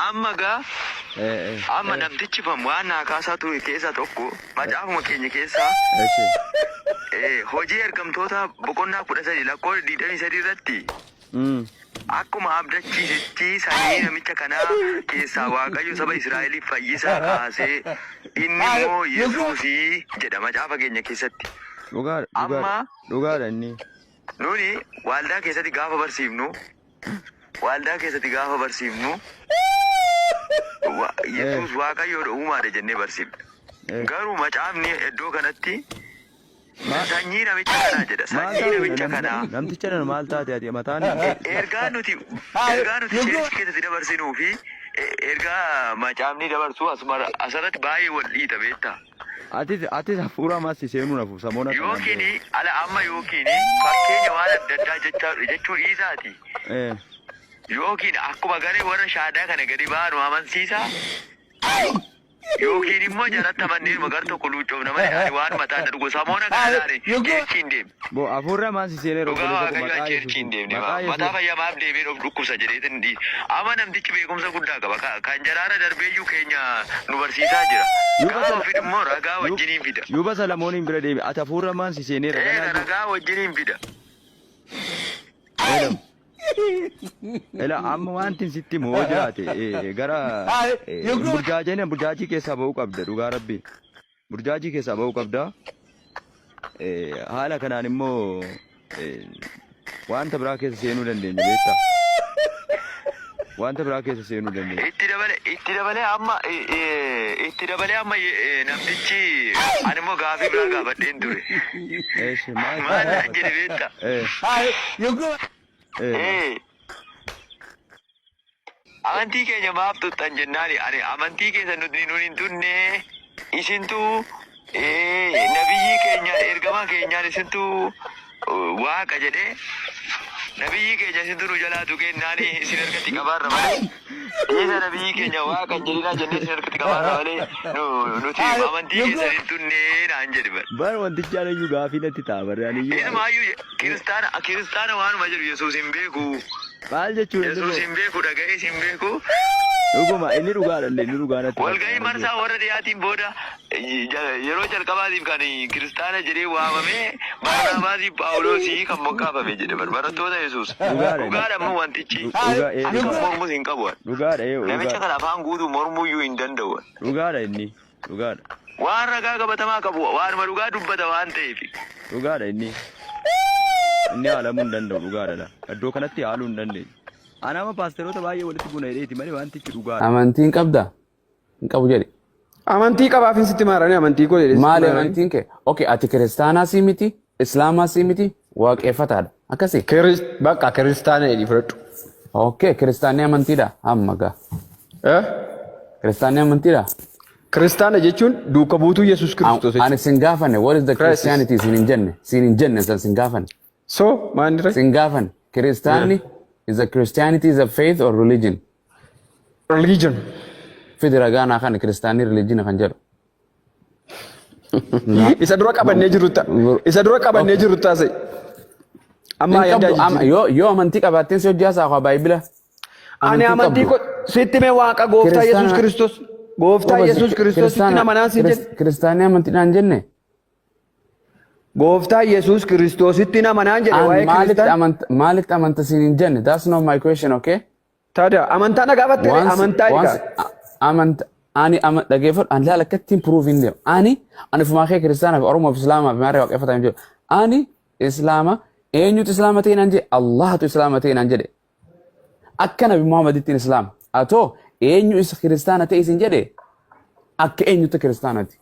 amma gaa amma namtichi waan naa kaasaa ture keessaa tokko macaafuma keenya keessaa hojii ergamtoota boqonnaa 13 lakkoofsa 23 irratti akkuma abdachiisetti sanyii namicha kanaa keessaa Waaqayyo saba Israa'eliif fayyisaa kaasee inni immoo Yesuusii jedha macaafa keenya keessatti. Dhugaadha inni. Nuni waldaa keessatti gaafa barsiifnu Yesuus Waaqayyoodha uumaadha jennee barsiifna. Garuu macaafni iddoo kanatti sanyii namicha kanaa jedha. Sanyii namicha kanaa. Namticha kana maal taate ati mataan? Ergaa nuti cheerchi keessatti dabarsinuu fi ergaa macaafni dabarsu asirratti baay'ee wal dhiita beektaa. Atis hafuura ammas seenuu nafu samoona kana. Yookiin fakkeenya waan adda addaa jechuu dhiisaati. Yookiin akkuma garee warra shaadaa kana gadi baanu amansiisaa. Yookiin immoo jalatti amanneen gar tokko luucoofna malee ani waan mataan dhugu samoona kana ilaale cheerchi hin deemne. Hafuurri ammas seenee dhugaa Waaqayyoo cheerchi hin deemne. Mataa fayyamaaf deebiin of dhukkubsa jedheetin amma namtichi beekumsa guddaa qaba. Kan jaraara darbeeyyuu keenya nu barsiisaa jira. Gaafa ofii immoo ragaa wajjiniin fida. Yuuba Salamooniin bira deebi. Ati hafuurri ammas seenee ragaa wajjiniin fida. Ela amma wanti sitti moo jiraate gara burjaajii keessaa ba'uu qabda dhugaa rabbi. Burjaajii keessaa ba'uu qabda. Haala kanaan immoo wanta biraa keessa seenuu dandeenya beektaa. Wanta biraa keessa seenuu dandeenya. Itti dabalee amma namtichi ani immoo gaafii biraa gaafadheen ture. Maal jedhe beektaa? Amantii keenya maaf tuttan jennaani ani amantii keessa nuti hin tunne isintu nabiyyi keenya ergamaa keenyaan isintu waaqa jedhee nabiyyi keenya isintu nu jalaa tuqeennaani isin harkatti qabaarra malee isa nabiyyi keenya waaqa jedhinaa jennee isin harkatti qabaarra malee nuti amantii keessa hin tunne naan jedhi bara. Bara wantichi anayyuu gaafii natti ta'a bara anayyuu. Ilmaayyuu kiristaana waanuma jiru Yesuus hin beeku. Maal jechuudha? Yesuus hin beeku dhaga'ee hin beeku. Dhuguma inni dhugaadhallee inni dhugaanatti. Walgahii marsaa warra dhiyaatiin booda yeroo jalqabaatiif kan kiristaana jedhee waamamee Barnaabaasiif Phaawulosii kan moggaafame jedhe barattoota Yesuus. Dhugaadha immoo wantichi akka mormus hin qabu. Namicha kana afaan guutuu mormuyyuu hin danda'u. Dhugaadha inni dhugaadha. Waan ragaa qabatamaa qabu waanuma dhugaa dubbata waan ta'eef. Dhugaadha inni. Inni haalamuu hin danda'u dhugaadha. Iddoo kanatti haaluu hin dandeenye. Anama paasteroota baay'ee walitti buna hidheeti malee wantichi dhugaadha. Amantiin qabdaa? Hin qabu jedhe. Amantii qabaafin sitti maaranii amantii koo jedhe. Maali amantiin kee? Okay, ati kiristaanaa sii miti, islaamaa sii miti, waaqeffataadha. Akkasii? Bakka kiristaana jedhi fudhadhu. Okay, kiristaanni amantiidha. Amma gaa. Kiristaanni amantiidha. Kiristaana jechuun duuka buutuu Yesuus Kiristoos. Ani sin gaafanne, what is the Christianity sin hin jenne san sin gaafanne. So, maandire? Sin gaafanne. Kiristaanni Christianity is a faith or religion? Religion. Fidi ragaanaa kan kiristaanni religion kan jedhu. Isa dura qabannee jiru taasise. Amma yoo amantii qabaatteen si hojii haasaa baay'ibila. Ani amantii ko sitti mee waaqa gooftaa Yesuus Kiristoos. Gooftaa Yesuus Kiristoos sitti namanaan si jenne. Kiristaanni amantiidhaan jenne. Gooftaa Yesuus Kiristoositti namanaan jedhe waa'ee Kiristaanaa. Maalitti amanta siin hin jenne? That's not my question, okay? Taada amantaa na gaafatte amantaa egaa. Ani dhageeffadhu ani laala akkattiin proof hin deemu. Ani fumaa kee kiristaanaa fi Oromoof Islaamaa fi Maaree waaqeffataa hin jedhu. Ani Islaama eenyutu Islaama ta'e naan jedhe Allahatu Islaama ta'e naan jedhe. Akka Nabi Muhammadittiin Islaama. Atoo eenyu isa kiristaana ta'e isin jedhe akka eenyutu kiristaanati.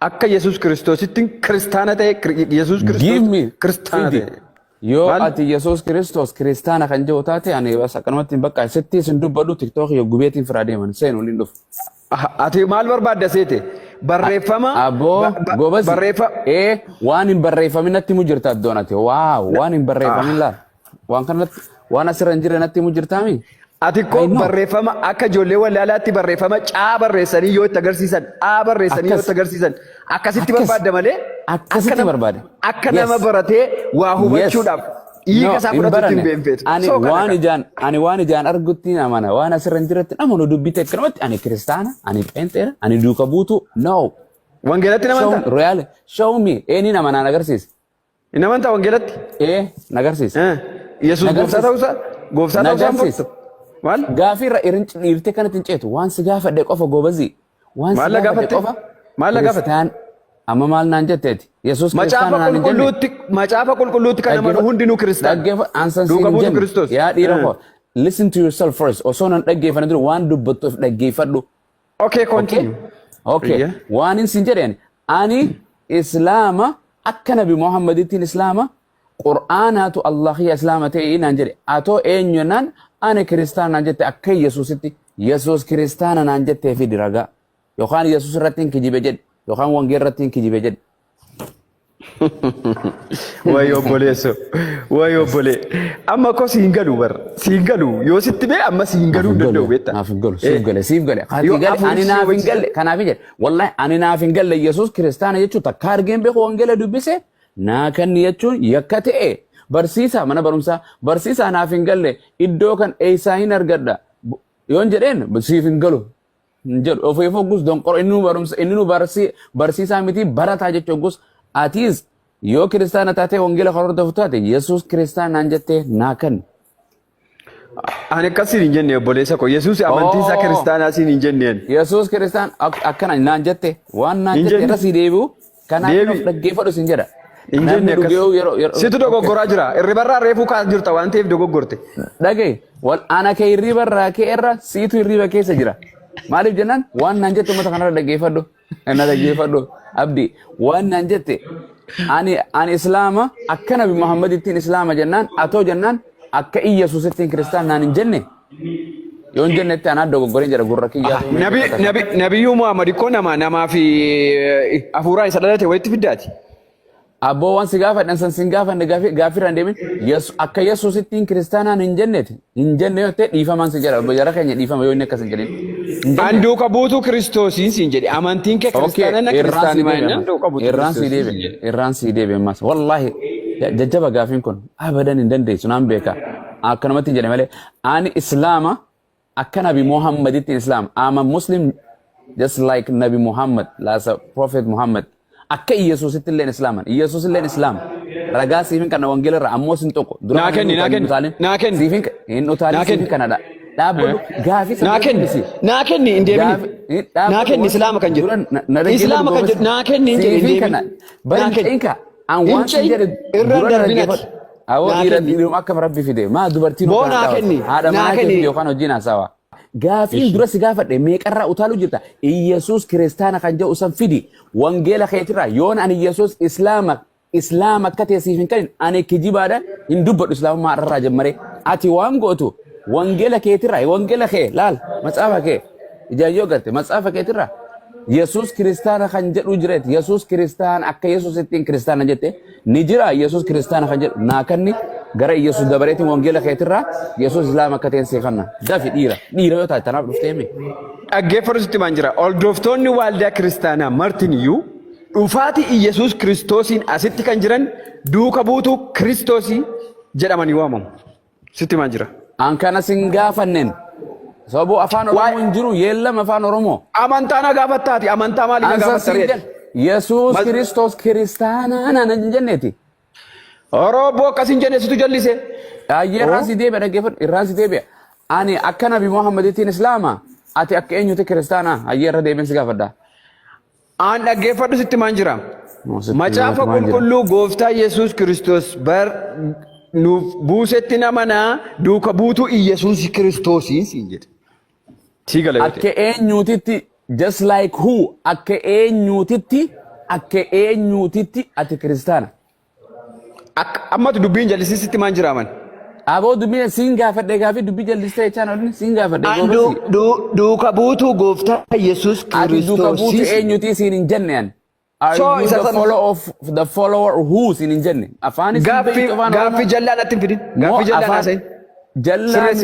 Akka Yesuus Kiristoositti kiristaana ta'e Yesuus Kiristoos kiristaana ta'e. Yoo ati Yesuus Kiristoos kiristaana kan jiru taate ani akkanumatti hin bakka sitti isin dubbadhu TikTok yoo gubeetiin firaa deeman seenu waliin dhufu. Ati maal barbaadda seete? Barreeffama. Aboo gobas. Waan hin barreeffamin natti mu jirta addoon ati. Waaw waan hin barreeffamin laal. Waan kanatti waan asirra hin jirre natti mu jirtaami. Ati ko barreeffama akka ijoollee walaalaatti barreeffama caa barreessanii yoo itti agarsiisan barreessanii yoo itti agarsiisan akkasitti barbaadda malee akkasitti barbaade akka nama baratee waa hubachuudhaaf hiika isaa fudhatutti hin beekneetu. Ani waan ijaan argutti amana waan asirra hin jiretti namni dubbite akkanumatti ani kiristaana ani peenteera ani duuka buutu no. Wangeelatti namanta? Royaale show me eenyu nama naan agarsiisa. Namanta wangeelatti? Nagarsiisa. Yesuus gooftaa ta'uusaa? Gooftaa ta'uusaa hin fudhatu? Maal? Gaafii irra dhiirtee kanatti hin ceetu waan si gaafadhe qofa goobazii. Maal la gaafatte? Maal la gaafatte? Amma maal naan jetteeti? Yesuus kiristaana naan hin jenne. Macaafa qulqulluutti kan nama hundinuu kiristaana. Duuka buutu Kiristoos. Yaa dhiira koo. Listen to yourself first. Osoo nan dhaggeeffanne dura waan dubbattuuf dhaggeeffadhu. Okay, continue. Okay. Waan hin sin jedheen ani islaama akka nabi Muhammadittiin islaama Qur'aanaatu Allahiyya islaama ta'e naan jedhe. Atoo eenyu naan ani kiristaana naan jette akka Yesuusitti. Yesuus kiristaana naan jettee fi diragaa. Yookaan Yesuus irratti hin kijibe jedhe. Yookaan wangee irratti hin kijibe jedhe. Wayi obboleesso. Wayi obbolee. Amma ko siin galu bar. Siin galu yoo sitti bee amma siin galuu danda'u beektaa. Naaf hin galu. Siif gale. Haati gale ani naaf hin galle. Kanaaf jedhe. Wallahi ani naaf hin galle Yesuus kiristaana jechuun takka argeen beeku wangeela dubbise. Naa kanni jechuun yakka ta'e. Barsiisaa mana barumsaa. Barsiisaa naaf hin galle. Iddoo kan eessaa hin argadha. Yoon jedheen siif hin galu. Jedhu ofii fogus donqoro inni barumsa inni barsiisaa miti barataa jechuu gus atiis yoo kiristaana taate wangeela hordoftu taate Yesuus kiristaanaan jettee naa kan. Ani akkasiin hin jenne obboleessa koo Yesuus amantii isaa kiristaanaa siin hin jenneen. Yesuus kiristaan akkana naan jette waan naan jette irra si deebi'u kanaaf of dhaggeeffadhu sin jedha. Hin jenne akkas. Situ dogoggoraa jira. Irribarraa reefuu kaa jirta waan ta'eef dogoggorte. Dhagaye wal ana kee irribarraa kee irra siitu irriba keessa jira. Maaliif jennaan waan naan jette uummata kanarra dhaggeeffadhu. Na dhaggeeffadhu. Abdi waan naan jette ani islaama akka nabi Muhammadittiin islaama jennaan atoo jennaan akka Yesuusittiin kiristaan naan hin jenne. Yoon jennetti anaa dogoggoreen jedha gurra kiyyaa. Nabiyyuu Muhammad ikkoo namaa fi hafuuraan isa dhalate walitti fiddaati. Abboo waan si gaafadhan san sin gaafanne gaafirra hin deemin akka Yesuusittiin kiristaanaan hin jenneeti. Hin jenne yoo ta'e dhiifamaan si jedha. Jara keenya dhiifama yoo inni akkas hin jedhin. An duuka buutuu Kiristoosiin siin jedhe amantiin kee kiristaanaa kiristaanii maayinaan duuka buutuu Kiristoosiin. Irraan sii deebi ammas. Wallaahi jajjaba gaafiin kun abadan hin dandeessu naan beeka. Akkanumatti jedhe malee ani islaama akka nabi Muhammadittiin islaama. I'm a Muslim just like Nabi Muhammad, like Prophet Muhammad. Akka Yesuusitti illeen islaaman. Yesuus illeen islaama. Ragaa siifin kana wangeela irraa ammoo sin tokko. Naa kenni. Siifin hin utaalin siifin kanadha. Dhaabbadhu gaafii naa kenni hin deebine. Naa kenni islaama kan jedhu. Islaama kan jedhu naa kenni hin deebine. Baranqeenka an waan sin jedhe irra darbinati. Awoo dhiirri akkam rabbi fide. Maa dubartiin naa kenni. Haadha manaa keetii yookaan hojiin haasawaa. Gaafiin dura si gaafadhe meeqarraa utaaluu jirta. Yesuus kiristaana kan jedhu san fidi. Wangeela keetirraa yoon ani Yesuus islaama akka ta'e siif hin kennin ani kijibaadha hin dubbadhu islaamummaa irraa jammaree. Ati waan gootu wangeela keetirraa wangeela kee laal matsaafa kee ijaayyoo garte matsaafa keetirraa Yesuus kiristaana kan jedhu jireet Yesuus kiristaana akka Yesuusittiin kiristaana jette ni jira Yesuus kiristaana kan jedhu naa kanni gara Yesuus dabareetiin wangeela keetirraa Yesuus islaama akka ta'e siif kenna dafi dhiira yoo taate tanaaf dhuftee mee. Dhaggeeffatu sitti maan jira hordoftoonni waaldaa kiristaanaa martin iyyuu dhufaatii Yesuus kiristoosiin asitti kan jiran duuka buutuu kiristoosii jedhamanii waamamu. Sitti maan jira. An kana sin gaafanneen. Sababuu afaan Oromoo hin jiru yeellama afaan Oromoo. Amantaa na gaafattaati amantaa maalii na gaafatta? Yesuus Kiristoos kiristaanaa naan hin jenneeti. Oromoo akkas hin jenne situ jallise. Irraan si deebi'a dhaggeeffadhu irraan si deebi'a. Ani akka nabi Muhammadittiin islaama ati akka eenyuti kiristaanaa irra deebiin si gaafadha. An dhaggeeffadhu sitti maan jira. Macaafa qulqulluu gooftaa Yesuus Kiristoos bar nuuf buusetti namanaa duuka buutuu Yesuus Kiristoosiin siin jedhe. Akka eenyutitti just like who akka eenyutitti ati kiristaana. Ammatu dubbiin jallisiisitti maan jiraaman. Aboo dubbiin siin gaafadhe gaafii dubbii jallisitee jechaan olin siin gaafadhe. Duuka buutuu gooftaa Yesuus Kiristoosiin. Ati duuka buutuu eenyutii siin hin jenne. Are you the follower who sin in jenne? Afani gaafi jallaan atti fidin. Gaafi jallaan haasa'in. Jallaan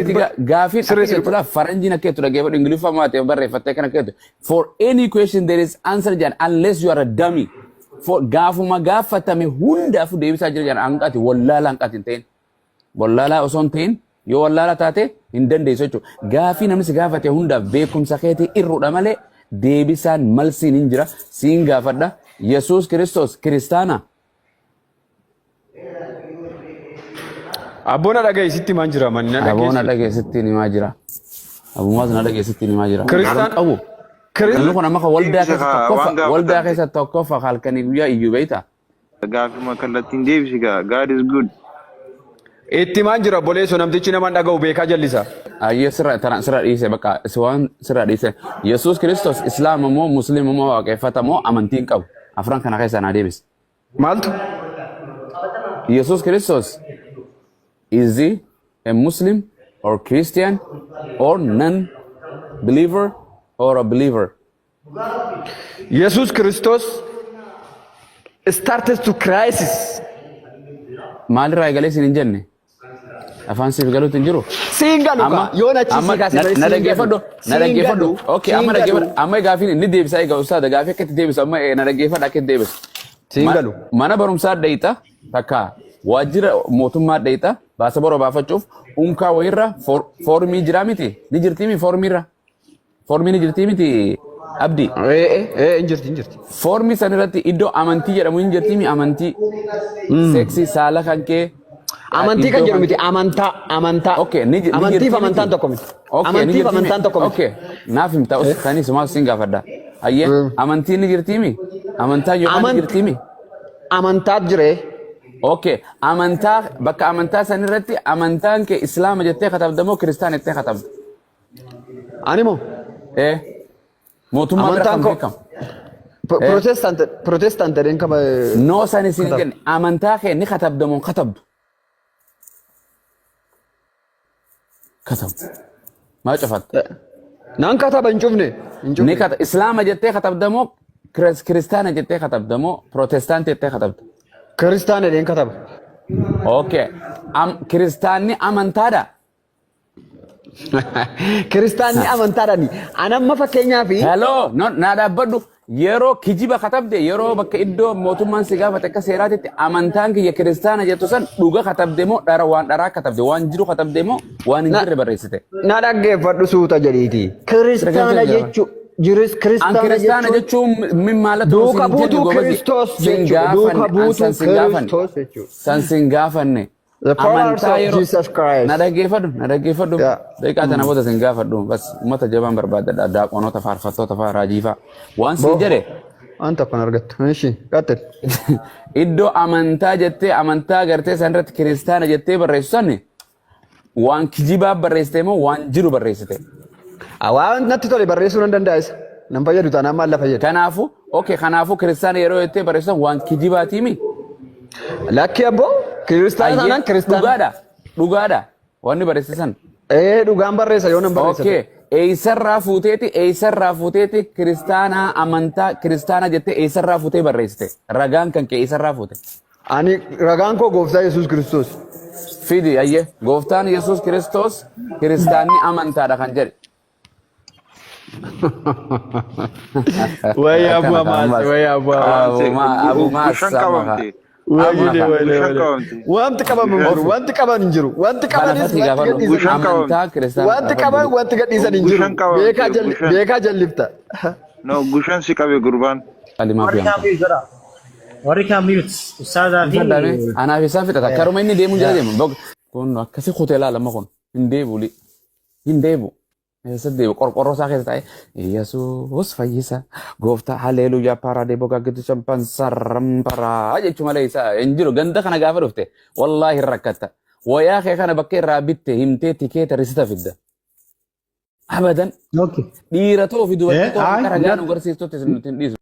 gaafi akka faranjiin akka jettu dhaggeeffadhu ingiliffaa ta'e barreeffattee kana akka jettu. For any question there is answer jan unless you are a dummy. For gaafuma gaafatame hundaaf deebisaa jira jan hanqati wallaala hanqati hin ta'in. wallaalaa osoo hin ta'in yoo wallaalaa taate hin dandeessu jechuudha. Gaafii namni si gaafate hundaaf beekumsa keetii irruudha malee deebisaan malsiin hin jira. Siin gaafadha. Yesuus Kiristoos kiristaana. Abboon dhagayeesitti maan jira manni Abboon dhagayeesitti himaa jira. Abbumaas na dhagayeesitti himaa jira. Kiristaan qabu. Namni kun amma kan waldaa keessa tokkoffa halkanii guyyaa iyyuu beeyta. Gaafuma kallattiin deebisi gaa. God is good. Itti maan jira boleessoo namtichi nama dhaga'u beekaa jallisa. Ayyee sirra dhiise bakka waan sirra dhiise. Yesuus Kiristoos Islaama moo Musliima moo waaqeffata moo amantiin qabu. Afran kana keessa naa deebisi. Maaltu? Yesuus Kiristoos is he a Muslim or Christian or non-believer or a believer? Jesus Christos started to crisis. Maalirraa eegalee siin hin jenne? Afaan siif galuutti hin jiru? Siin galu ka yoon achi si kaasifame na dhaggeeffadhu. Okay, amma gaafiin inni deebisa egaa ustaada gaafii akka itti deebisu amma na dhaggeeffadha akka itti deebisu. Siin galu. Mana barumsaa dhayita takka waajjira mootummaa dhayita baasa boroo baafachuuf unkaa wayirra foormii jiraa miti? Ni jirtii mi foormiirra? Foormii ni jirtii miti abdi? Injirti. Foormii san irratti iddoo amantii jedhamu hin jirtii mi amantii? Seksii saala kan kee? Amantii kan jedhu miti amantaa. Okay, amantiif amantaan tokko miti. Amantiif amantaan tokko miti. Okay, naaf himta sanis maal siin gaafadha. Ayyee amantiin ni jirtii mi? Amantaa yookaan ni jirtii mi? Amantaa jiree. Okay, amantaa bakka amantaa san irratti amantaan kee Islaama jettee katabda moo Kiristaana jettee katabda? Ani moo? Mootummaa bira kan beekamu. Protestant jedheen kaba. No san isin jenne amantaa kee ni katabda moo katabdu? Katabdu. Maa cufatta? Naan kataba hin cufne. Ni kata Islaama jettee katabda moo Kiristaana jettee katabda moo Protestant jettee katabda? Kiristaana jedheen kataba. Okay. Kiristaanni amantaadha. Kiristaanni amantaadhaani. Anamma fakkeenyaa fi. Hello, na dhaabbadhu. Yeroo kijiba katabde yeroo bakka iddoo mootummaan si gaafate akka seeraatitti amantaan kiyya kiristaana jettu san dhuga katabde moo waan dharaa katabde waan jiru katabde moo waan hin jirre barreessite? Na dhaggeeffadhu suuta jedhiiti. Kiristaana jechuun. Kiristaana jechuun min maalatu duuka buutuu Kiristoos jechuudha. Duuka buutuu Kiristoos jechuudha. San sin gaafanne. The followers of Jesus Christ. Na dhaggeeffadhu. Daqiiqaa tana booda sin gaafadhu. Bas uummata jabaan barbaadadha. Daaqonoota faarfattoota fa'aa raajii fa'aa. Waan sin jedhe. Wanta kun argattu. Ishi qaxxil. Iddoo amantaa jettee amantaa gartee san irratti kiristaana jettee barreessu sanni waan kijibaa barreessite moo waan jiru barreessite? Waan natti tole barreessuu nan danda'a. Nan fayyadu taanaan maal la fayyadu? Kanaafuu kiristaana yeroo jettee barreessan waan kijibaatii mi? Lakki abboo kiristaana taanaan kiristaana. Dhugaadha. Wanni barreessisan. Dhugaan barreessa yoo nan barreessa. Okay. Eessarraa fuuteeti kiristaana amantaa kiristaana jettee eessarraa fuutee barreessite? Ragaan kan kee eessarraa fuute? Ani ragaan koo gooftaa Yesuus Kiristoos. Fidi ayyee gooftaan Yesuus Kiristoos kiristaanni amantaadha kan jedhe. Wayyaa bu'aa maas. Abu maas sama. Wanti qaban hin jiru. Wanti gadhiisan hin jiru. Beekaa jallifta. No, gushan si qabe gurbaan. Warri kaamilut ustaadaa fi anaaf isaan fixata karuma inni deemu jala deemu kun akkasi hoteelaa lama kun hin deebu eessa deemu qorqorroo isaa keessa taa'e Yesuus fayyisa gooftaa haleeluuyaa paaraadee bogaa giddu shampan sarramparaa jechuu malee isaa hin jiru ganda kana gaafa dhufte wallaahi hin rakkatta wayaa kee kana bakka irraa bitte himtee tikeeta risita fidda abadan dhiira ta'uu fi dubartii ta'uu akka ragaan agarsiistutti hin dhiisu.